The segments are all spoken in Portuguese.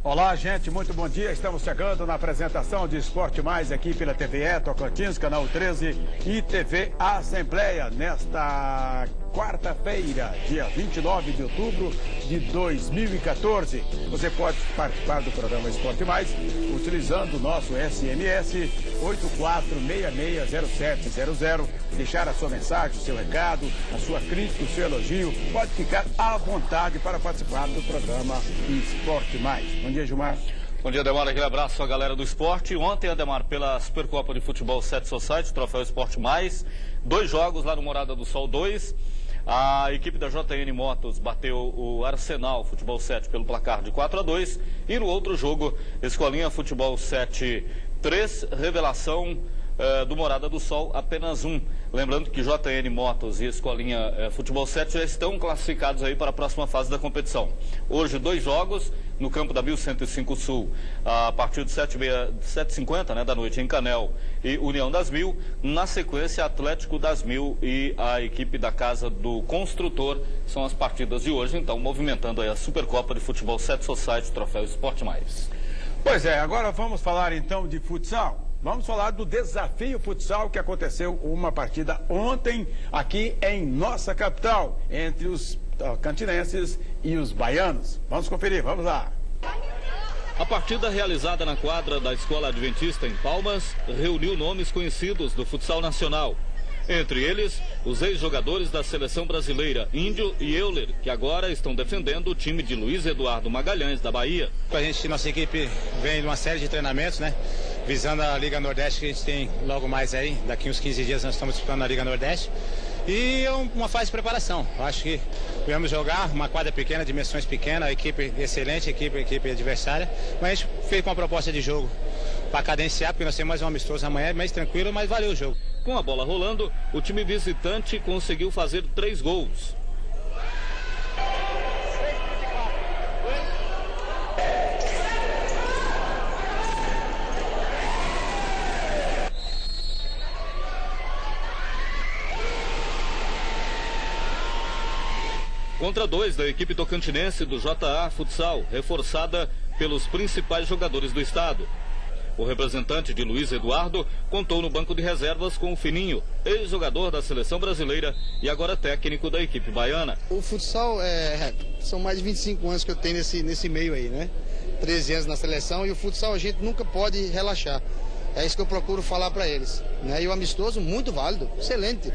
Olá, gente, muito bom dia. Estamos chegando na apresentação de Esporte Mais aqui pela TVE Tocantins, Canal 13 e TV Assembleia, nesta quarta-feira, dia 29 de outubro de 2014. Você pode participar do programa Esporte Mais utilizando o nosso SMS 84660700, deixar a sua mensagem, o seu recado, a sua crítica, o seu elogio. Pode ficar à vontade para participar do programa Esporte Mais. Bom dia, Gilmar. Bom dia, Ademar. Aquele abraço à galera do esporte. Ontem, Ademar, pela Supercopa de Futebol 7 Society, Troféu Esporte Mais, 2 jogos lá no Morada do Sol 2. A equipe da JN Motos bateu o Arsenal Futebol 7 pelo placar de 4-2. E no outro jogo, Escolinha Futebol 7 3, Revelação do Morada do Sol, apenas 1. Lembrando que JN Motos e Escolinha Futebol 7 já estão classificados aí para a próxima fase da competição. Hoje, 2 jogos no campo da 1105 Sul, a partir de 7h50 da noite em Canel e União das Mil. Na sequência, Atlético das Mil e a equipe da Casa do Construtor são as partidas de hoje, então movimentando aí a Supercopa de Futebol 7 Society, Troféu Esporte Mais. Pois é, agora vamos falar então de futsal. Vamos falar do Desafio Futsal, que aconteceu uma partida ontem aqui em nossa capital, entre os tocantinenses e os baianos. Vamos conferir, vamos lá. A partida realizada na quadra da Escola Adventista em Palmas reuniu nomes conhecidos do futsal nacional. Entre eles, os ex-jogadores da seleção brasileira, Índio e Euler, que agora estão defendendo o time de Luiz Eduardo Magalhães, da Bahia. Nossa equipe vem de uma série de treinamentos, visando a Liga Nordeste, que a gente tem logo mais aí. Daqui uns 15 dias nós estamos disputando a Liga Nordeste. E é uma fase de preparação. Acho que viemos jogar uma quadra pequena, dimensões pequenas, equipe excelente, equipe adversária. Mas a gente fez com uma proposta de jogo para cadenciar, porque nós temos mais um amistoso amanhã, mais tranquilo, mas valeu o jogo. Com a bola rolando, o time visitante conseguiu fazer 3 gols. Contra 2 da equipe tocantinense do JA Futsal, reforçada pelos principais jogadores do estado. O representante de Luiz Eduardo contou no banco de reservas com o Fininho, ex-jogador da seleção brasileira e agora técnico da equipe baiana. O futsal, são mais de 25 anos que eu tenho nesse meio aí, 13 anos na seleção, e o futsal a gente nunca pode relaxar. É isso que eu procuro falar para eles. E o amistoso, muito válido, excelente.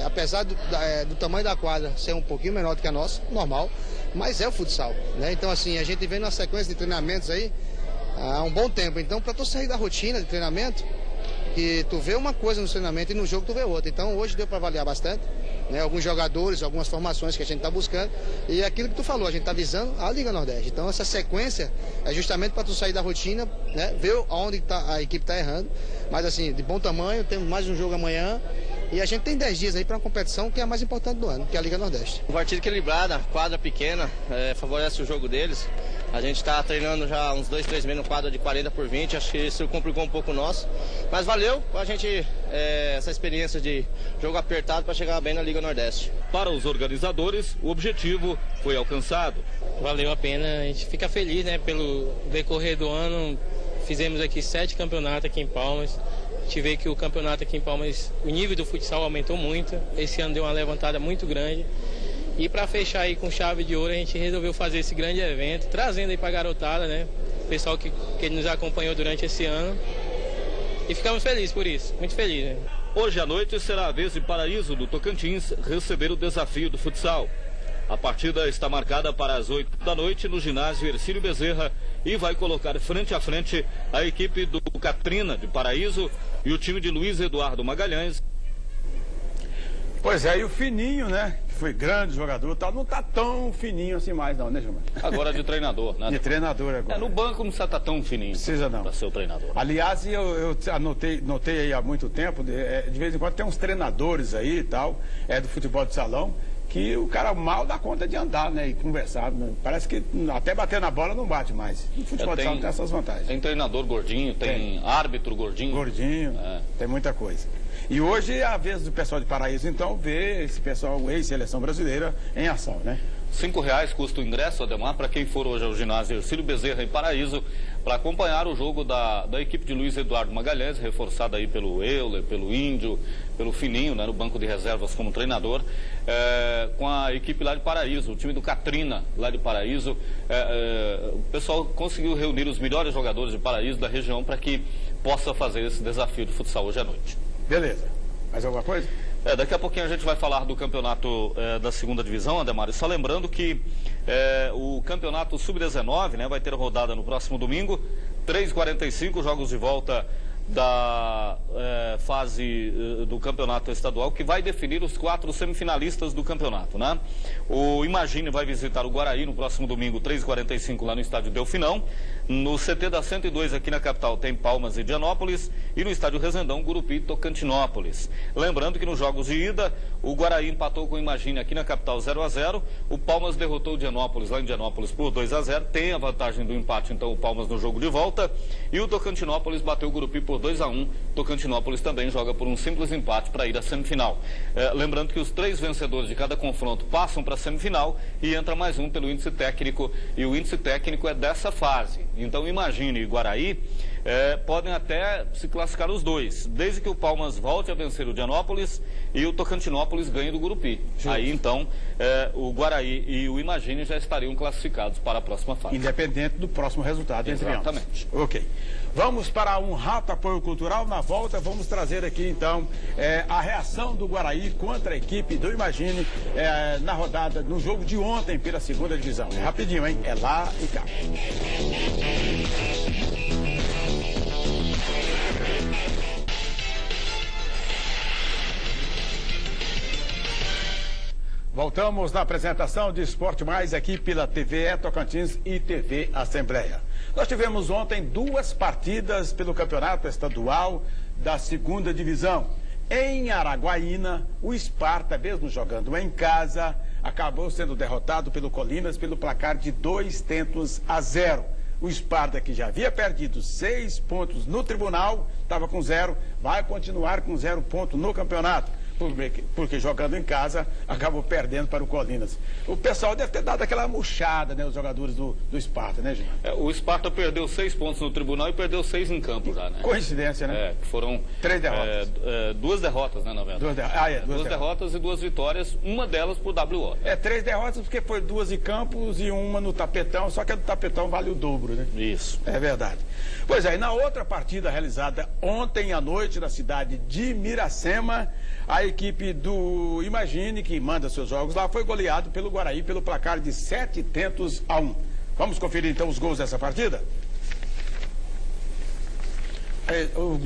Apesar do tamanho da quadra ser um pouquinho menor do que a nossa, normal, mas é o futsal. Então, assim, a gente vem numa sequência de treinamentos aí há um bom tempo. Então, para tu sair da rotina de treinamento, que tu vê uma coisa no treinamento e no jogo tu vê outra. Então, hoje deu para avaliar bastante. Alguns jogadores, algumas formações que a gente está buscando. E aquilo que tu falou, a gente está visando a Liga Nordeste. Então, essa sequência é justamente para tu sair da rotina, ver onde a equipe está errando. Mas, assim, de bom tamanho, temos mais um jogo amanhã. E a gente tem 10 dias aí para uma competição que é a mais importante do ano, que é a Liga Nordeste. Uma partida equilibrada, quadra pequena, favorece o jogo deles. A gente está treinando já uns 2, 3 meses no quadro de 40x20, acho que isso complicou um pouco o nosso. Mas valeu a gente essa experiência de jogo apertado para chegar bem na Liga Nordeste. Para os organizadores, o objetivo foi alcançado. Valeu a pena, a gente fica feliz, pelo decorrer do ano. Fizemos aqui 7 campeonatos aqui em Palmas. A gente vê que o campeonato aqui em Palmas, o nível do futsal aumentou muito. Esse ano deu uma levantada muito grande. E para fechar aí com chave de ouro, a gente resolveu fazer esse grande evento, trazendo aí para a garotada, o pessoal que nos acompanhou durante esse ano. E ficamos felizes por isso, muito felizes. Hoje à noite será a vez de Paraíso, do Tocantins, receber o desafio do futsal. A partida está marcada para as 8 da noite no ginásio Hercílio Bezerra e vai colocar frente a frente a equipe do Katrina, de Paraíso, e o time de Luiz Eduardo Magalhães. Pois é, e o Fininho, que foi grande jogador, não tá tão fininho assim mais não, Gilmar? Agora de treinador, De treinador agora. No banco não está tão fininho. Precisa não. Para ser o treinador. Aliás, eu notei aí há muito tempo, de vez em quando tem uns treinadores aí e tal, do futebol de salão, que o cara mal dá conta de andar, e conversar. Parece que até bater na bola não bate mais. O futebol de salão tem essas vantagens. Tem treinador gordinho, tem árbitro gordinho. Gordinho, tem muita coisa. E hoje é a vez do pessoal de Paraíso, então, ver esse pessoal, ex-seleção brasileira, em ação, R$5 custa o ingresso, Ademar, para quem for hoje ao ginásio Ercílio Bezerra, em Paraíso, para acompanhar o jogo da equipe de Luiz Eduardo Magalhães, reforçada aí pelo Euler, pelo Índio, pelo Fininho, né, no banco de reservas como treinador, com a equipe lá de Paraíso, o time do Katrina, lá de Paraíso. O pessoal conseguiu reunir os melhores jogadores de Paraíso, da região, para que possa fazer esse desafio de futsal hoje à noite. Beleza. Mais alguma coisa? Daqui a pouquinho a gente vai falar do campeonato da segunda divisão, Ademar. E só lembrando que o campeonato sub-19, né, vai ter rodada no próximo domingo, 3h45, jogos de volta da fase do campeonato estadual, que vai definir os 4 semifinalistas do campeonato, né? O Imagine vai visitar o Guaraí no próximo domingo, 3h45, lá no estádio Delfinão. No CT da 102, aqui na capital, tem Palmas e Dianópolis. E no estádio Resendão, Gurupi e Tocantinópolis. Lembrando que nos jogos de ida, o Guaraí empatou com o Imagine aqui na capital 0-0. O Palmas derrotou o Dianópolis lá em Dianópolis por 2-0. Tem a vantagem do empate, então, o Palmas no jogo de volta. E o Tocantinópolis bateu o Gurupi por 2-1. Tocantinópolis também joga por um simples empate para ir à semifinal. Lembrando que os 3 vencedores de cada confronto passam para a semifinal e entra mais um pelo índice técnico. E o índice técnico é dessa fase. Então, Imagine e Guaraí podem até se classificar os dois, desde que o Palmas volte a vencer o Dianópolis e o Tocantinópolis ganhe do Gurupi. Justo. Aí, então, o Guaraí e o Imagine já estariam classificados para a próxima fase. Independente do próximo resultado. Exatamente. Ok. Vamos para um rato apoio cultural. Na volta, vamos trazer aqui, então, a reação do Guaraí contra a equipe do Imagine na rodada, no jogo de ontem pela segunda divisão. É rapidinho, hein? É lá e cá. Voltamos na apresentação de Esporte Mais aqui pela TVE Tocantins e TV Assembleia. Nós tivemos ontem 2 partidas pelo campeonato estadual da segunda divisão. Em Araguaína, o Sparta, mesmo jogando em casa, acabou sendo derrotado pelo Colinas pelo placar de 2-0. O Sparta, que já havia perdido 6 pontos no tribunal, estava com 0, vai continuar com 0 ponto no campeonato. Porque jogando em casa, acabou perdendo para o Colinas. O pessoal deve ter dado aquela murchada, né, os jogadores do Sparta, né, gente? O Sparta perdeu 6 pontos no tribunal e perdeu 6 em campo já, né? Coincidência, né? Foram 3 derrotas. 2 derrotas, né, na verdade? 2 derrotas e 2 vitórias, uma delas por WO. 3 derrotas porque foi 2 em Campos e uma no Tapetão, só que a do Tapetão vale o dobro, né? Isso. É verdade. Pois é, e na outra partida realizada ontem à noite na cidade de Miracema, a equipe do Imagine, que manda seus jogos lá, foi goleado pelo Guaraí pelo placar de 7-1. Vamos conferir então os gols dessa partida?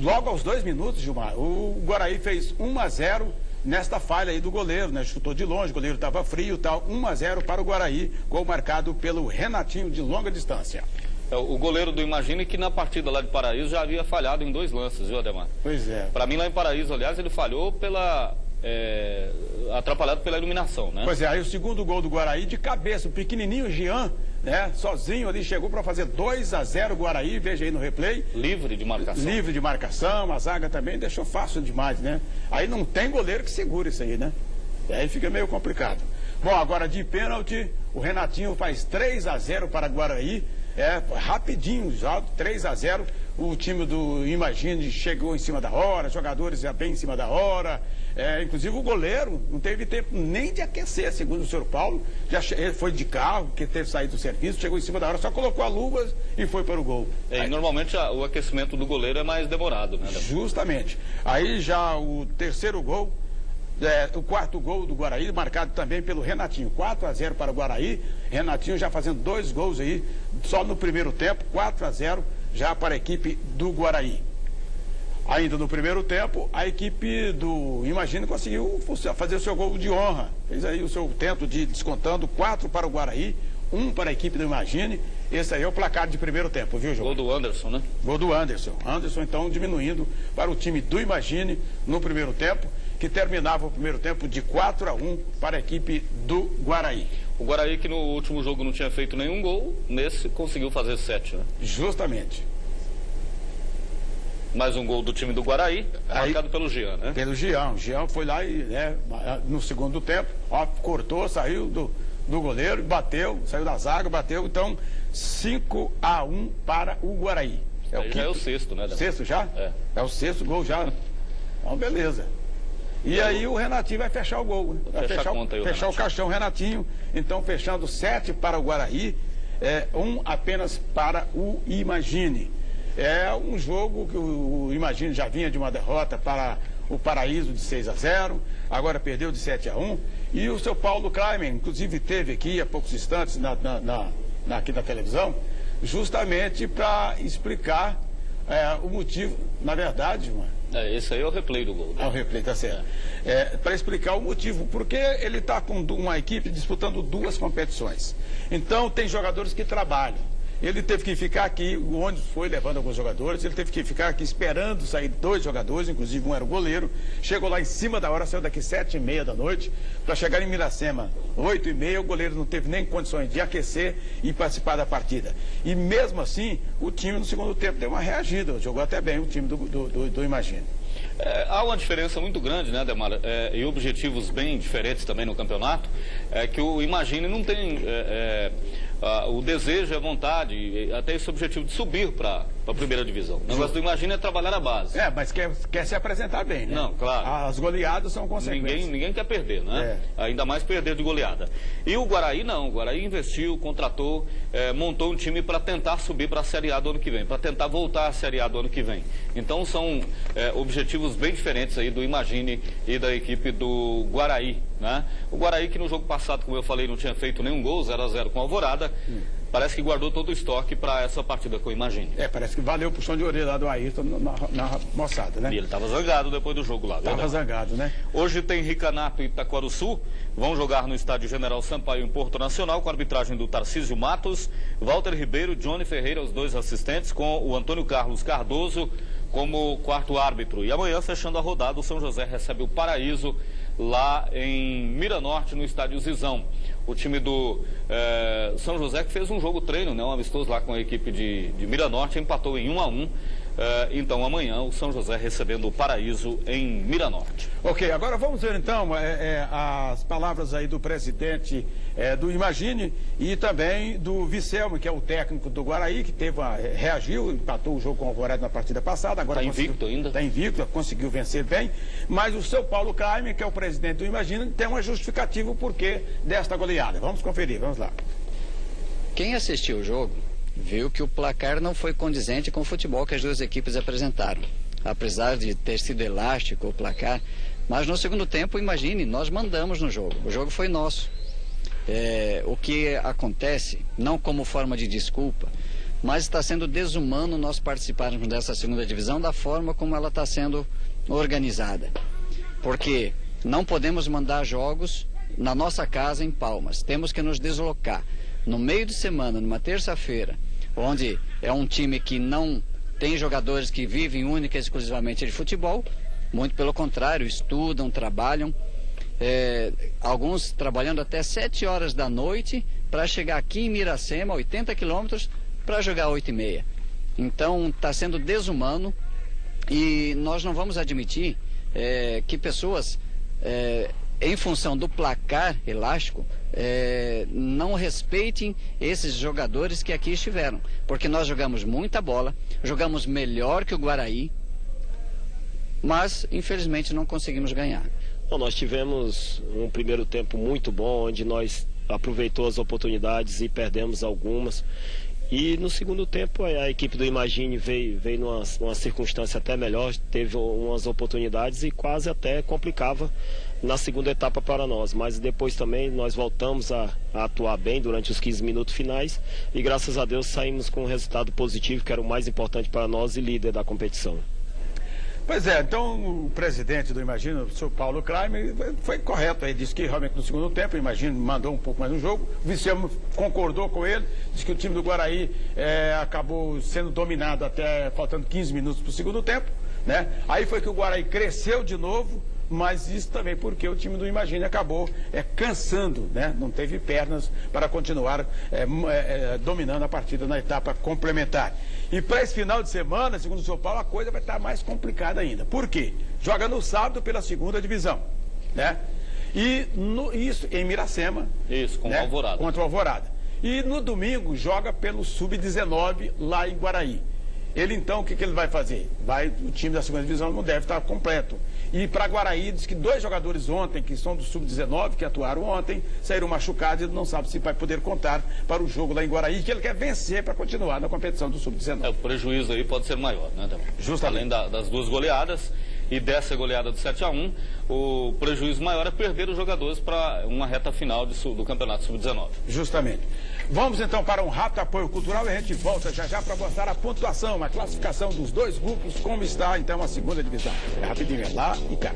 Logo aos 2 minutos, Gilmar, o Guaraí fez 1-0 nesta falha aí do goleiro, né? Chutou de longe, o goleiro estava frio e tal. 1-0 para o Guaraí, gol marcado pelo Renatinho de longa distância. O goleiro do Imagine, que na partida lá de Paraíso já havia falhado em 2 lances, viu, Ademar? Pois é. Para mim lá em Paraíso, aliás, ele falhou atrapalhado pela iluminação, né? Pois é, aí o segundo gol do Guaraí de cabeça, o pequenininho Jean, né? Sozinho ali, chegou para fazer 2-0 o Guaraí, veja aí no replay. Livre de marcação. Livre de marcação, a zaga também deixou fácil demais, né? Aí não tem goleiro que segura isso aí, né? E aí fica meio complicado. Bom, agora de pênalti, o Renatinho faz 3-0 para o Guaraí. Rapidinho, já 3-0. O time do Imagine chegou em cima da hora, jogadores já bem em cima da hora. Inclusive o goleiro não teve tempo nem de aquecer, segundo o senhor Paulo. Ele foi de carro, que teve saído do serviço, chegou em cima da hora, só colocou a luva e foi para o gol. E normalmente o aquecimento do goleiro é mais demorado, né? Justamente. Aí já o terceiro gol. O quarto gol do Guaraí, marcado também pelo Renatinho, 4-0 para o Guaraí. Renatinho já fazendo 2 gols aí, só no primeiro tempo, 4-0 já para a equipe do Guaraí. Ainda no primeiro tempo, a equipe do Imagine conseguiu fazer o seu gol de honra. Fez aí o seu tento de descontando, 4 para o Guaraí, 1 para a equipe do Imagine. Esse aí é o placar de primeiro tempo, viu, João? Gol do Anderson, né? Gol do Anderson. Anderson, então, diminuindo para o time do Imagine no primeiro tempo, que terminava o primeiro tempo de 4-1 para a equipe do Guaraí. O Guaraí, que no último jogo não tinha feito nenhum gol, nesse conseguiu fazer 7, né? Justamente. Mais um gol do time do Guaraí, marcado pelo Jean, né? Pelo Jean. O Jean foi lá e, no segundo tempo, cortou, saiu do goleiro, bateu, saiu da zaga, bateu, então 5-1 para o Guaraí. Já é o sexto, né? Sexto já? É o sexto gol já. Então, beleza. E aí o Renatinho vai fechar o gol. Vai fechar o caixão, Renatinho. Então, fechando 7 para o Guaraí, 1 apenas para o Imagine. É um jogo que o Imagine já vinha de uma derrota para o Paraíso de 6-0, agora perdeu de 7-1. E o seu Paulo Kleiman, inclusive, teve aqui há poucos instantes aqui na televisão, justamente para explicar o motivo, na verdade, esse aí é o replay do gol. É o replay, tá certo. Para explicar o motivo, porque ele está com uma equipe disputando 2 competições. Então, tem jogadores que trabalham. Ele teve que ficar aqui, o ônibus foi levando alguns jogadores, ele teve que ficar aqui esperando sair 2 jogadores, inclusive um era o goleiro. Chegou lá em cima da hora, saiu daqui 7h30 da noite, para chegar em Miracema 8h30, o goleiro não teve nem condições de aquecer e participar da partida. E mesmo assim, o time no segundo tempo deu uma reagida, jogou até bem o time do Imagine. Há uma diferença muito grande, né, Ademar, e objetivos bem diferentes também no campeonato, que o Imagine não tem o desejo e a vontade, até esse objetivo de subir para a primeira divisão. O negócio do Imagine é trabalhar a base. Mas quer se apresentar bem, né? Não, claro. As goleadas são consequências. Ninguém quer perder, né? Ainda mais perder de goleada. E o Guaraí não, o Guaraí investiu, contratou, montou um time para tentar subir para a Série A do ano que vem, para tentar voltar à Série A do ano que vem. Então são objetivos bem diferentes aí do Imagine e da equipe do Guaraí, né? O Guaraí, que no jogo passado, como eu falei, não tinha feito nenhum gol, 0-0 com a Alvorada, parece que guardou todo o estoque para essa partida com o Imagine. Parece que valeu o puxão de orelha lá do Ayrton na moçada, né? E ele estava zangado depois do jogo lá. Estava zangado, né? Hoje tem Ricanato e Itaquaruçu, vão jogar no estádio General Sampaio em Porto Nacional, com a arbitragem do Tarcísio Matos, Walter Ribeiro, Johnny Ferreira, os 2 assistentes, com o Antônio Carlos Cardoso como 4º árbitro. E amanhã, fechando a rodada, o São José recebe o Paraíso lá em Miranorte, no estádio Zizão. O time do São José, que fez um jogo treino, né, um amistoso lá com a equipe de Miranorte, empatou em 1-1. Então amanhã o São José recebendo o Paraíso em Miranorte. Ok, agora vamos ver então as palavras aí do presidente do Imagine e também do Vicelmo, que é o técnico do Guaraí, que reagiu, empatou o jogo com o Alvorada na partida passada. Agora está invicto ainda? Está invicto, conseguiu vencer bem. Mas o seu Paulo Kleiman, que é o presidente do Imagine, tem uma justificativa o porquê desta goleada. Vamos conferir, vamos lá. Quem assistiu o jogo viu que o placar não foi condizente com o futebol que as 2 equipes apresentaram. Apesar de ter sido elástico o placar, mas no segundo tempo, imagine, nós mandamos no jogo. O jogo foi nosso. O que acontece, não como forma de desculpa, mas está sendo desumano nós participarmos dessa segunda divisão da forma como ela está sendo organizada. Porque não podemos mandar jogos na nossa casa em Palmas. Temos que nos deslocar no meio de semana, numa terça-feira, onde é um time que não tem jogadores que vivem única e exclusivamente de futebol, muito pelo contrário, estudam, trabalham, alguns trabalhando até 7 horas da noite para chegar aqui em Miracema, 80 quilômetros, para jogar 8h30. Então está sendo desumano e nós não vamos admitir que pessoas, em função do placar elástico, não respeitem esses jogadores que aqui estiveram, porque nós jogamos muita bola, jogamos melhor que o Guaraí, mas infelizmente não conseguimos ganhar. Bom, nós tivemos um primeiro tempo muito bom, onde nós aproveitamos as oportunidades e perdemos algumas. E no segundo tempo a equipe do Imagine veio numa circunstância até melhor, teve umas oportunidades e quase até complicava na segunda etapa para nós. Mas depois também nós voltamos a atuar bem durante os 15 minutos finais e graças a Deus saímos com um resultado positivo, que era o mais importante para nós e líder da competição. Pois é, então o presidente do Imagine, o senhor Paulo Kleiman, foi correto aí, disse que realmente no segundo tempo o Imagine mandou um pouco mais no jogo, o Vicelmo concordou com ele, disse que o time do Guaraí acabou sendo dominado até faltando 15 minutos para o segundo tempo, né? Aí foi que o Guaraí cresceu de novo, mas isso também porque o time do Imagine acabou cansando, né? Não teve pernas para continuar dominando a partida na etapa complementar. E para esse final de semana, segundo o São Paulo, a coisa vai estar mais complicada ainda. Por quê? Joga no sábado pela segunda divisão, né? E isso em Miracema. Isso, com o Alvorada. Contra o Alvorada. E no domingo joga pelo Sub-19 lá em Guaraí. Ele então, o que ele vai fazer? O time da segunda divisão não deve estar completo. E para Guaraí, diz que 2 jogadores ontem, que são do Sub-19, que atuaram ontem, saíram machucados e ele não sabe se vai poder contar para o jogo lá em Guaraí, que ele quer vencer para continuar na competição do Sub-19. O prejuízo aí pode ser maior, né, Demar? Justamente. Além das 2 goleadas e dessa goleada de 7-1, o prejuízo maior é perder os jogadores para uma reta final do Campeonato Sub-19. Justamente. Vamos então para um rápido apoio cultural e a gente volta já para mostrar a pontuação, a classificação dos 2 grupos, como está então a segunda divisão. É rapidinho, é lá e cá.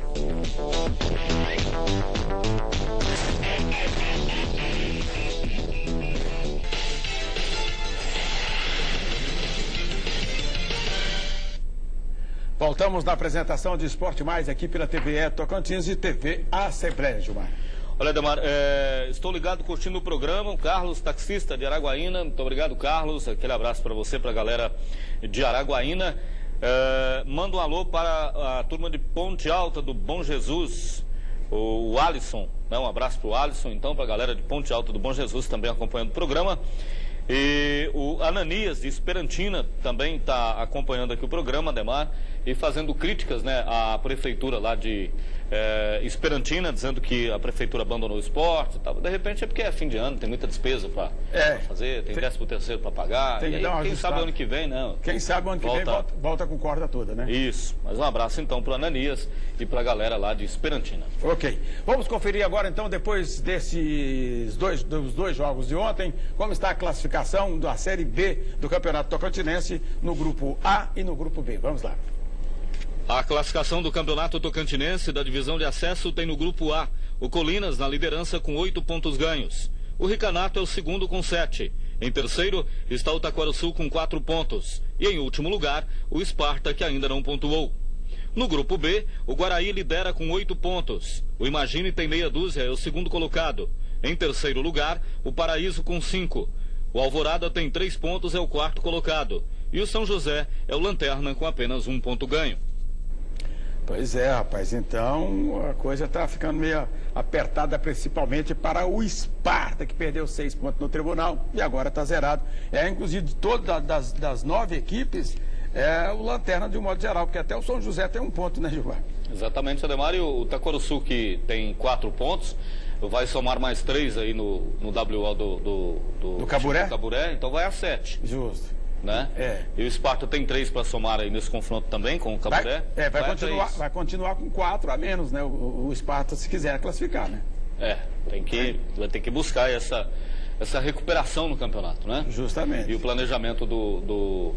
Voltamos na apresentação de Esporte Mais aqui pela TVE Tocantins e TV Assembleia, Gilmar. Olha, Demar, estou ligado curtindo o programa, o Carlos, taxista de Araguaína. Muito obrigado, Carlos. Aquele abraço para você, para a galera de Araguaína. Manda um alô para a turma de Ponte Alta do Bom Jesus, o Alisson, né? Um abraço para o Alisson, então, para a galera de Ponte Alta do Bom Jesus também acompanhando o programa. E o Ananias de Esperantina também está acompanhando aqui o programa, Demar, e fazendo críticas, né, à prefeitura lá de Esperantina, dizendo que a prefeitura abandonou o esporte e tal. De repente é porque é fim de ano, tem muita despesa para fazer, tem 13º para pagar. Tem que dar uma quem sabe ano que vem, né? Quem sabe ano que vem volta com corda toda, né? Isso. Mas um abraço então para o Ananias e para a galera lá de Esperantina. Ok. Vamos conferir agora então, depois dos dois jogos de ontem, como está a classificação da Série B do Campeonato Tocantinense no grupo A e no grupo B. Vamos lá. A classificação do Campeonato Tocantinense da divisão de acesso tem no grupo A o Colinas na liderança com 8 pontos ganhos. O Ricanato é o segundo com 7. Em terceiro está o Taquaraçu com 4 pontos. E em último lugar, o Esparta, que ainda não pontuou. No grupo B, o Guaraí lidera com 8 pontos. O Imagine tem meia dúzia, é o segundo colocado. Em terceiro lugar, o Paraíso com 5. O Alvorada tem 3 pontos, é o quarto colocado. E o São José é o lanterna com apenas 1 ponto ganho. Pois é, rapaz, então a coisa está ficando meio apertada, principalmente para o Esparta, que perdeu 6 pontos no tribunal e agora está zerado. Inclusive, de todas das 9 equipes, o lanterna de um modo geral, porque até o São José tem 1 ponto, né, Gilmar? Exatamente, Ademar, e o Taquaraçu, que tem 4 pontos, vai somar mais 3 aí no WO do Caburé, então vai a 7. Justo. Né? E o Esparta tem 3 para somar aí nesse confronto também com o Caburé. Vai continuar com 4 a menos, né? O Esparta, se quiser classificar, né? Vai ter que buscar essa recuperação no campeonato, né? Justamente. E o planejamento do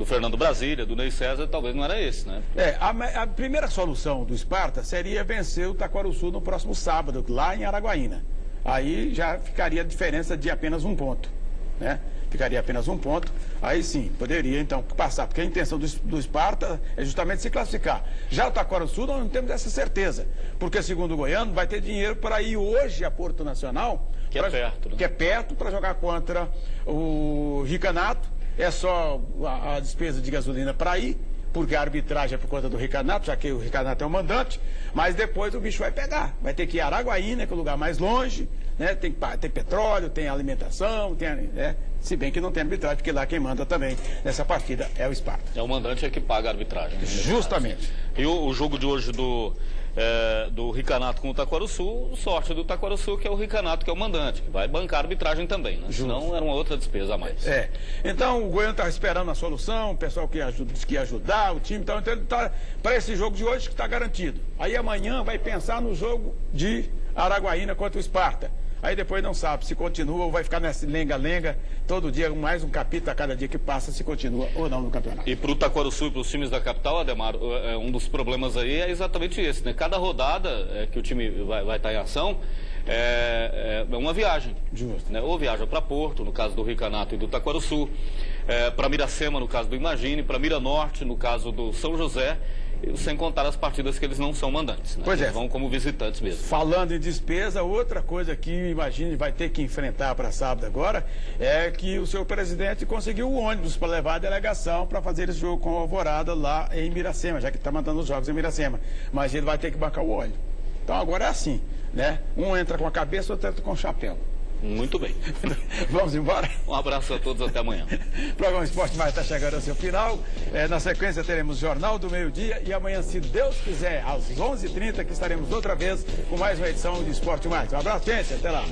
Fernando Brasília, do Ney César, talvez não era esse, né? A primeira solução do Esparta seria vencer o Taquaraçu no próximo sábado, lá em Araguaína. Aí já ficaria a diferença de apenas 1 ponto, né? Ficaria apenas 1 ponto, aí sim, poderia então passar, porque a intenção do Esparta é justamente se classificar. Já o Taquaraçu nós não temos essa certeza, porque segundo o Goiano vai ter dinheiro para ir hoje a Porto Nacional, que é perto, para jogar contra o Ricanato, é só a despesa de gasolina para ir, porque a arbitragem é por conta do Ricanato, já que o Ricanato é o mandante, mas depois o bicho vai pegar, vai ter que ir a Araguaína, que é o lugar mais longe, né? Tem petróleo, tem alimentação, se bem que não tem arbitragem, porque lá quem manda também nessa partida é o Esparta. O mandante é que paga a arbitragem. Né? Justamente. E o jogo de hoje do Ricanato com o Taquaraçu, sorte do Taquaraçu, que é o Ricanato, que é o mandante, que vai bancar a arbitragem também, né? Senão era uma outra despesa a mais. Então o Goiano está esperando a solução, o pessoal que ia ajudar, o time, então ele está para esse jogo de hoje que está garantido. Aí amanhã vai pensar no jogo de Araguaína contra o Esparta. Aí depois não sabe se continua ou vai ficar nessa lenga-lenga, todo dia mais um capítulo a cada dia que passa, se continua ou não no campeonato. E para o Taquaraçu e para os times da capital, Ademar, um dos problemas aí é exatamente esse, né? Cada rodada que o time vai estar em ação é uma viagem. Justo. Né? Ou viaja para Porto, no caso do Ricanato e do Taquaraçu, para Miracema, no caso do Imagine, para Miranorte, no caso do São José, sem contar as partidas que eles não são mandantes, né? Pois eles vão como visitantes mesmo. Falando em despesa, outra coisa que o Imagine vai ter que enfrentar para sábado agora é que o seu presidente conseguiu o ônibus para levar a delegação para fazer esse jogo com a Alvorada lá em Miracema, já que está mandando os jogos em Miracema. Mas ele vai ter que bancar o óleo. Então agora é assim, né? Um entra com a cabeça, outro entra com o chapéu. Muito bem. Vamos embora? Um abraço a todos, até amanhã. O programa Esporte Mais está chegando ao seu final. Na sequência teremos Jornal do Meio-Dia e amanhã, se Deus quiser, às 11h30, que estaremos outra vez com mais uma edição de Esporte Mais. Um abraço, gente. Até lá.